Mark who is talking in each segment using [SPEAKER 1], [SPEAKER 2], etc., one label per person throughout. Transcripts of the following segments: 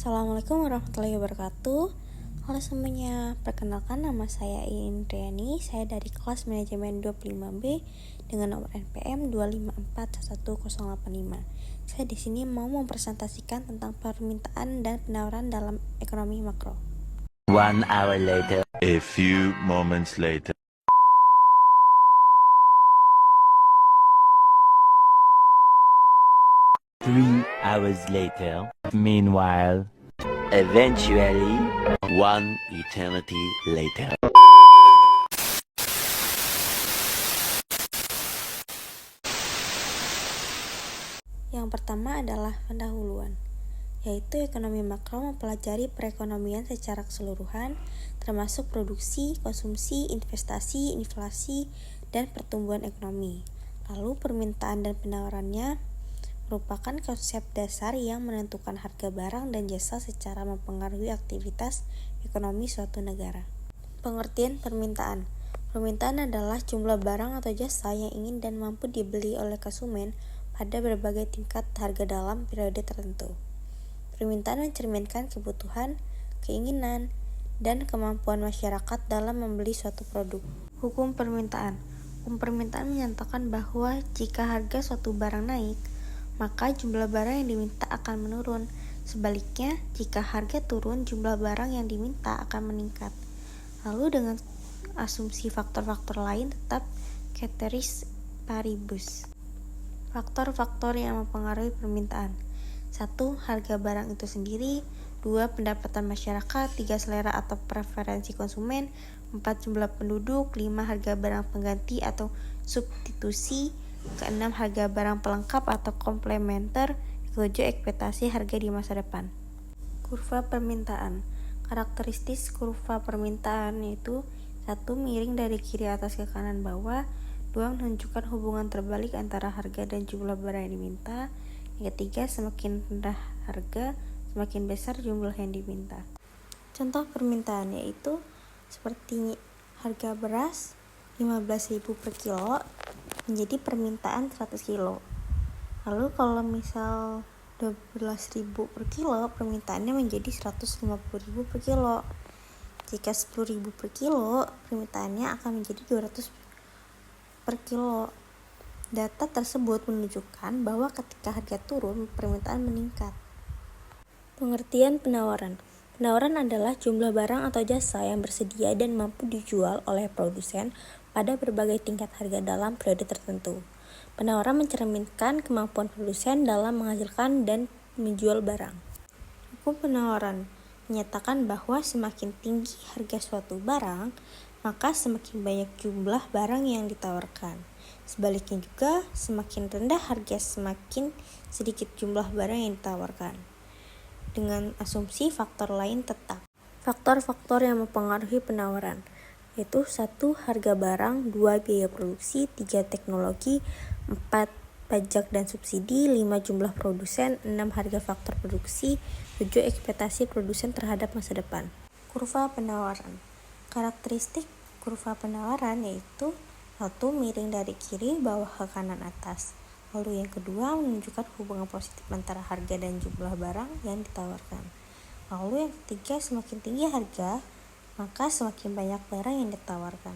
[SPEAKER 1] Assalamualaikum warahmatullahi wabarakatuh. Halo semuanya, perkenalkan nama saya Indriani. Saya dari kelas manajemen 25B dengan nomor NPM 254111085. Saya di sini mau mempresentasikan tentang permintaan dan penawaran dalam ekonomi makro.
[SPEAKER 2] 1 hour later. A few moments later. Three hours later. Meanwhile, eventually, one eternity later.
[SPEAKER 1] Yang pertama adalah pendahuluan, yaitu ekonomi makro mempelajari perekonomian secara keseluruhan, termasuk produksi, konsumsi, investasi, inflasi, dan pertumbuhan ekonomi. Lalu permintaan dan penawarannya merupakan konsep dasar yang menentukan harga barang dan jasa secara mempengaruhi aktivitas ekonomi suatu negara. Pengertian permintaan. Permintaan adalah jumlah barang atau jasa yang ingin dan mampu dibeli oleh konsumen pada berbagai tingkat harga dalam periode tertentu. Permintaan mencerminkan kebutuhan, keinginan, dan kemampuan masyarakat dalam membeli suatu produk. Hukum permintaan. Hukum permintaan menyatakan bahwa jika harga suatu barang naik, maka jumlah barang yang diminta akan menurun. Sebaliknya, jika harga turun, jumlah barang yang diminta akan meningkat. Lalu dengan asumsi faktor-faktor lain tetap ceteris paribus. Faktor-faktor yang mempengaruhi permintaan. 1. Harga barang itu sendiri. 2. Pendapatan masyarakat. 3. Selera atau preferensi konsumen. 4. Jumlah penduduk. 5. Harga barang pengganti atau substitusi. 6. Harga barang pelengkap atau komplementer. 7. Ekspektasi harga di masa depan. Kurva permintaan. Karakteristik kurva permintaan yaitu 1. Miring dari kiri atas ke kanan bawah. 2. Menunjukkan hubungan terbalik antara harga dan jumlah barang yang diminta. Yang ketiga, semakin rendah harga, semakin besar jumlah yang diminta. Contoh permintaan yaitu seperti harga beras 15.000 per kilo menjadi permintaan 100 kilo. Lalu kalau misal 12.000 per kilo, permintaannya menjadi 150.000 per kilo. Jika 10.000 per kilo, permintaannya akan menjadi 200 per kilo. Data tersebut menunjukkan bahwa ketika harga turun, permintaan meningkat. Pengertian penawaran. Penawaran adalah jumlah barang atau jasa yang bersedia dan mampu dijual oleh produsen pada berbagai tingkat harga dalam periode tertentu. Penawaran mencerminkan kemampuan produsen dalam menghasilkan dan menjual barang. Hukum penawaran menyatakan bahwa semakin tinggi harga suatu barang, maka semakin banyak jumlah barang yang ditawarkan. Sebaliknya juga, semakin rendah harga, semakin sedikit jumlah barang yang ditawarkan. Dengan asumsi faktor lain tetap. Faktor-faktor yang mempengaruhi penawaran yaitu 1. Harga barang, 2. Biaya produksi, 3. Teknologi, 4. Pajak dan subsidi, 5. Jumlah produsen, 6. Harga faktor produksi, 7. Ekspektasi produsen terhadap masa depan. Kurva penawaran. Karakteristik kurva penawaran yaitu 1. Miring dari kiri bawah ke kanan atas. Lalu yang kedua, menunjukkan hubungan positif antara harga dan jumlah barang yang ditawarkan. Lalu yang ketiga, semakin tinggi harga, maka semakin banyak barang yang ditawarkan.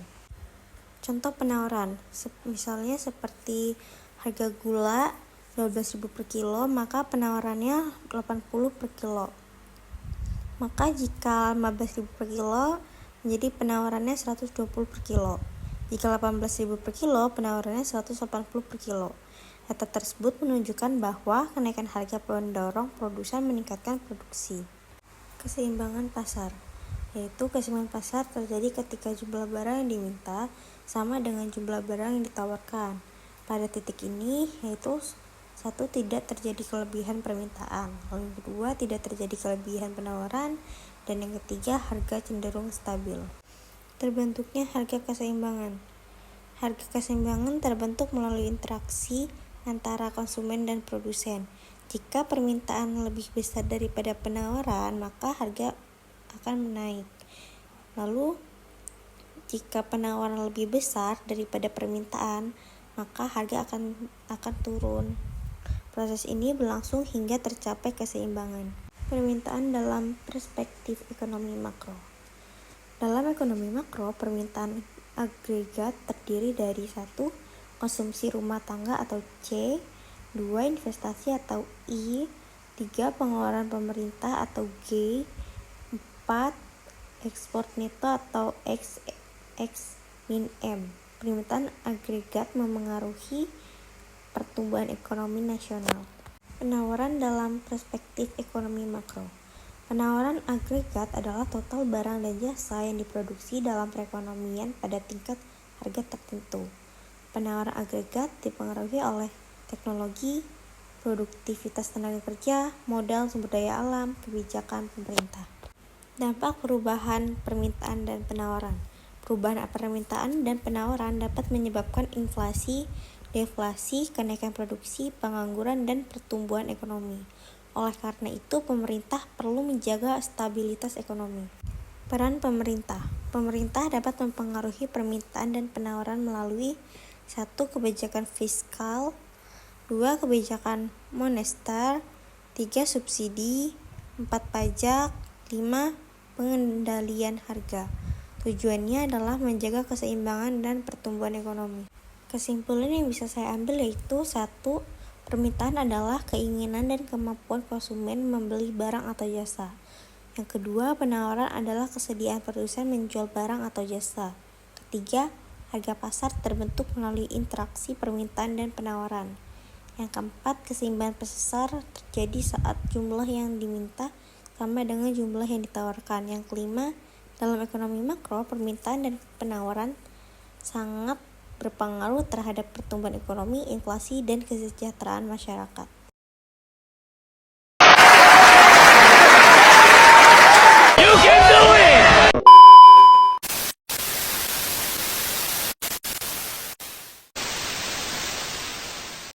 [SPEAKER 1] Contoh penawaran, misalnya seperti harga gula 12.000 per kilo, maka penawarannya 80 per kilo. Maka jika 15.000 per kilo, menjadi penawarannya 120 per kilo. Jika 18.000 per kilo, penawarannya 180 per kilo. Data tersebut menunjukkan bahwa kenaikan harga mendorong produsen meningkatkan produksi. Keseimbangan pasar yaitu keseimbangan pasar terjadi ketika jumlah barang yang diminta sama dengan jumlah barang yang ditawarkan. Pada titik ini yaitu 1. Tidak terjadi kelebihan permintaan, lalu yang kedua tidak terjadi kelebihan penawaran, dan yang ketiga harga cenderung stabil. Terbentuknya harga keseimbangan. Harga keseimbangan terbentuk melalui interaksi antara konsumen dan produsen. Jika permintaan lebih besar daripada penawaran, maka harga akan naik. Lalu jika penawaran lebih besar daripada permintaan, maka harga akan turun. Proses ini berlangsung hingga tercapai keseimbangan. Permintaan dalam perspektif ekonomi makro. Dalam ekonomi makro, permintaan agregat terdiri dari 1. Konsumsi rumah tangga atau C, 2. Investasi atau I, 3. Pengeluaran pemerintah atau G, 4. Ekspor neto atau X min M. Permintaan agregat memengaruhi pertumbuhan ekonomi nasional. Penawaran dalam perspektif ekonomi makro. Penawaran agregat adalah total barang dan jasa yang diproduksi dalam perekonomian pada tingkat harga tertentu. Penawaran agregat dipengaruhi oleh teknologi, produktivitas tenaga kerja, modal sumber daya alam, kebijakan pemerintah. Dampak perubahan permintaan dan penawaran. Perubahan permintaan dan penawaran dapat menyebabkan inflasi, deflasi, kenaikan produksi, pengangguran, dan pertumbuhan ekonomi. Oleh karena itu, pemerintah perlu menjaga stabilitas ekonomi. Peran pemerintah. Pemerintah dapat mempengaruhi permintaan dan penawaran melalui 1. Kebijakan fiskal, 2. Kebijakan moneter, 3. Subsidi, 4. Pajak, 5. Pengendalian harga. Tujuannya adalah menjaga keseimbangan dan pertumbuhan ekonomi. Kesimpulan yang bisa saya ambil yaitu 1. Permintaan adalah keinginan dan kemampuan konsumen membeli barang atau jasa. Yang kedua, penawaran adalah kesediaan produsen menjual barang atau jasa. Ketiga, harga pasar terbentuk melalui interaksi permintaan dan penawaran. Yang keempat, keseimbangan pasar terjadi saat jumlah yang diminta sama dengan jumlah yang ditawarkan. Yang kelima, dalam ekonomi makro, permintaan dan penawaran sangat berpengaruh terhadap pertumbuhan ekonomi, inflasi, dan kesejahteraan masyarakat.